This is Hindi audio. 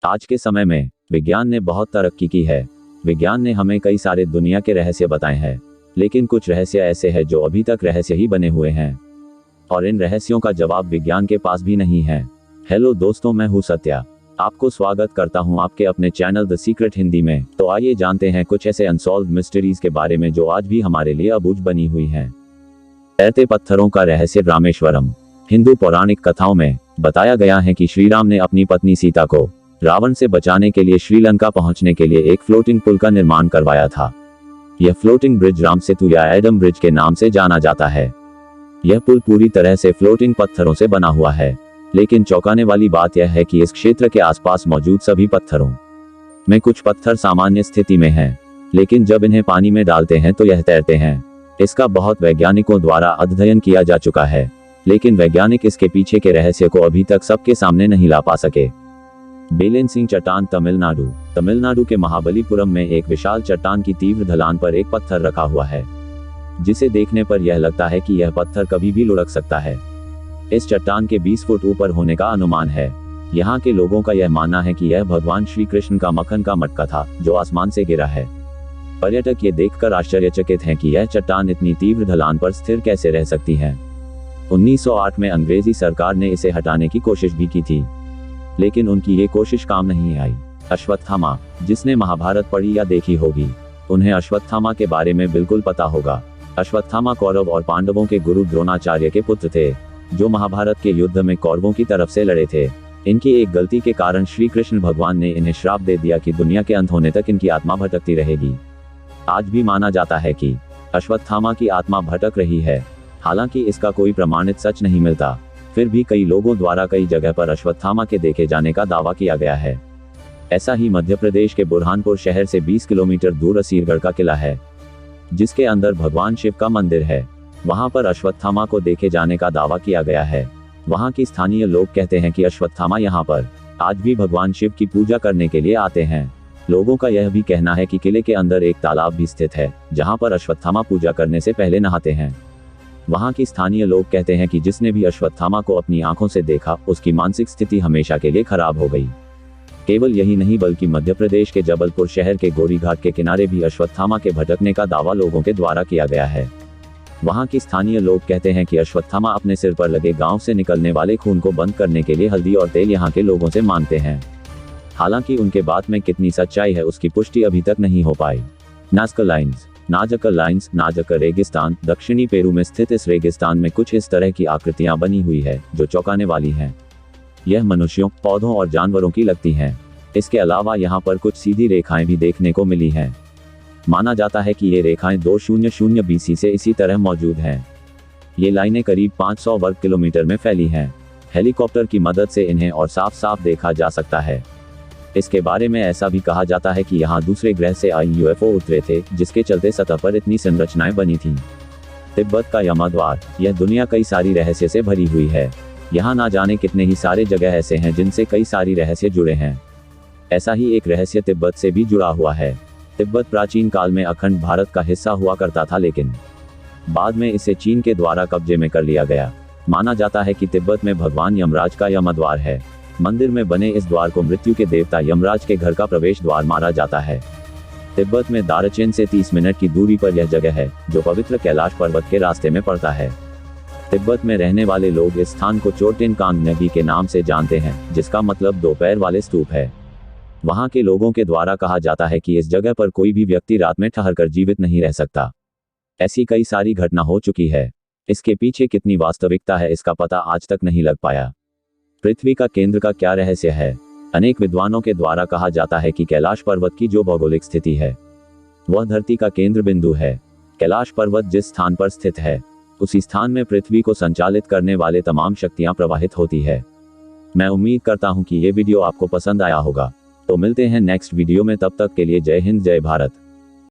आज के समय में विज्ञान ने बहुत तरक्की की है। विज्ञान ने हमें कई सारे दुनिया के रहस्य बताए हैं, लेकिन कुछ रहस्य ऐसे हैं जो अभी तक रहस्य ही बने हुए हैं और इन रहस्यों का जवाब विज्ञान के पास भी नहीं है। हेलो दोस्तों, मैं हूं सत्या। आपको स्वागत करता हूं आपके अपने चैनल द सीक्रेट हिंदी में। तो आइए जानते हैं कुछ ऐसे अनसॉल्व्ड मिस्ट्रीज के बारे में जो आज भी हमारे लिए अबूझ बनी हुई हैं। तैरते पत्थरों का रहस्य रामेश्वरम। हिंदू पौराणिक कथाओं में बताया गया है कि श्री राम ने अपनी पत्नी सीता को रावण से बचाने के लिए श्रीलंका पहुंचने के लिए एक फ्लोटिंग पुल का निर्माण करवाया था। यह फ्लोटिंग ब्रिज राम सेतु या एडम ब्रिज के नाम से जाना जाता है। यह पुल पूरी तरह से फ्लोटिंग पत्थरों से बना हुआ है, लेकिन चौंकाने वाली बात यह है कि इस क्षेत्र के आसपास मौजूद सभी पत्थरों में कुछ पत्थर सामान्य स्थिति में हैं, लेकिन जब इन्हें पानी में डालते हैं तो यह तैरते हैं। इसका बहुत वैज्ञानिकों द्वारा अध्ययन किया जा चुका है, लेकिन वैज्ञानिक इसके पीछे के रहस्य को अभी तक सबके सामने नहीं ला पा सके। बेलेंसिंग चट्टान तमिलनाडु के महाबलीपुरम में एक विशाल चट्टान की तीव्र ढलान पर एक पत्थर रखा हुआ है, जिसे देखने पर यह लगता है कि यह पत्थर कभी भी लुढ़क सकता है। इस चट्टान के 20 फुट ऊपर होने का अनुमान है। यहाँ के लोगों का यह मानना है कि यह भगवान श्री कृष्ण का मक्खन का मटका था जो आसमान से गिरा है। पर्यटक ये देखकर आश्चर्यचकित हैं कि यह चट्टान इतनी तीव्र ढलान पर स्थिर कैसे रह सकती है। 1908 में अंग्रेजी सरकार ने इसे हटाने की कोशिश भी की थी, लेकिन उनकी ये कोशिश काम नहीं आई। अश्वत्थामा, जिसने महाभारत पढ़ी या देखी होगी, उन्हें अश्वत्थामा के बारे में बिल्कुल पता होगा। अश्वत्थामा कौरव और पांडवों के गुरु द्रोणाचार्य के पुत्र थे, जो महाभारत के युद्ध में कौरवों की तरफ से लड़े थे। इनकी एक गलती के कारण श्री कृष्ण भगवान ने इन्हें श्राप दे दिया कि दुनिया के अंत होने तक इनकी आत्मा भटकती रहेगी। आज भी माना जाता है कि अश्वत्थामा की आत्मा भटक रही है, हालांकि इसका कोई प्रमाणित सच नहीं मिलता। फिर भी कई लोगों द्वारा कई जगह पर अश्वत्थामा के देखे जाने का दावा किया गया है। ऐसा ही मध्य प्रदेश के बुरहानपुर शहर से 20 किलोमीटर दूर असीरगढ़ का किला है, जिसके अंदर भगवान शिव का मंदिर है। वहां पर अश्वत्थामा को देखे जाने का दावा किया गया है। वहां की स्थानीय लोग कहते हैं कि अश्वत्थामा यहां पर आज भी भगवान शिव की पूजा करने के लिए आते हैं। लोगों का यह भी कहना है कि किले के अंदर एक तालाब भी स्थित है, जहां पर अश्वत्थामा पूजा करने से पहले नहाते हैं। वहां की स्थानीय लोग कहते हैं कि जिसने भी अश्वत्थामा को अपनी आंखों से देखा, उसकी मानसिक स्थिति हमेशा के लिए खराब हो गई। केवल यही नहीं, बल्कि मध्य प्रदेश के जबलपुर शहर के गोरीघाट के किनारे भी अश्वत्थामा के भटकने का दावा लोगों के द्वारा किया गया है। वहां की स्थानीय लोग कहते हैं कि अश्वत्थामा अपने सिर पर लगे गांव से निकलने वाले खून को बंद करने के लिए हल्दी और तेल यहां के लोगों से मांगते हैं। हालांकि उनके बात में कितनी सच्चाई है उसकी पुष्टि अभी तक नहीं हो पाई। नाजका लाइन्स नाजका रेगिस्तान। दक्षिणी पेरू में स्थित इस रेगिस्तान में कुछ इस तरह की आकृतियां बनी हुई है जो चौंकाने वाली हैं। यह मनुष्यों, पौधों और जानवरों की लगती हैं। इसके अलावा यहाँ पर कुछ सीधी रेखाएं भी देखने को मिली हैं। माना जाता है कि ये रेखाएं 200 BC से इसी तरह मौजूद हैं। ये लाइनें करीब 500 वर्ग किलोमीटर में फैली हैं। हेलीकॉप्टर की मदद से इन्हें और साफ साफ देखा जा सकता है। इसके बारे में ऐसा भी कहा जाता है कि यहाँ दूसरे ग्रह से आए UFO उतरे थे, जिसके चलते सतह पर इतनी संरचनाएं बनी थीं। तिब्बत का यमद्वार। यह दुनिया कई सारी रहस्य से भरी हुई है। यहाँ ना जाने कितने ही सारे जगह ऐसे हैं जिनसे कई सारी रहस्य जुड़े हैं। ऐसा ही एक रहस्य तिब्बत से भी जुड़ा हुआ है। तिब्बत प्राचीन काल में अखंड भारत का हिस्सा हुआ करता था, लेकिन बाद में इसे चीन के द्वारा कब्जे में कर लिया गया। माना जाता है कि तिब्बत में भगवान यमराज का यमद्वार है। मंदिर में बने इस द्वार को मृत्यु के देवता यमराज के घर का प्रवेश द्वार माना जाता है। तिब्बत में दारचेन से 30 मिनट की दूरी पर यह जगह है, जो पवित्र कैलाश पर्वत के रास्ते में पड़ता है। तिब्बत में रहने वाले लोग इस स्थान को चोटेनकांग नदी के नाम से जानते हैं, जिसका मतलब 2 पैर वाले स्तूप है। वहां के लोगों के द्वारा कहा जाता है कि इस जगह पर कोई भी व्यक्ति रात में ठहरकर जीवित नहीं रह सकता। ऐसी कई सारी घटना हो चुकी है। इसके पीछे कितनी वास्तविकता है इसका पता आज तक नहीं लग पाया। पृथ्वी का केंद्र का क्या रहस्य है? अनेक विद्वानों के द्वारा कहा जाता है कि कैलाश पर्वत की जो भौगोलिक स्थिति है, वह धरती का केंद्र बिंदु है। कैलाश पर्वत जिस स्थान पर स्थित है, उसी स्थान में पृथ्वी को संचालित करने वाले तमाम शक्तियां प्रवाहित होती है। मैं उम्मीद करता हूं कि ये वीडियो आपको पसंद आया होगा। तो मिलते हैं नेक्स्ट वीडियो में, तब तक के लिए जय हिंद, जय भारत।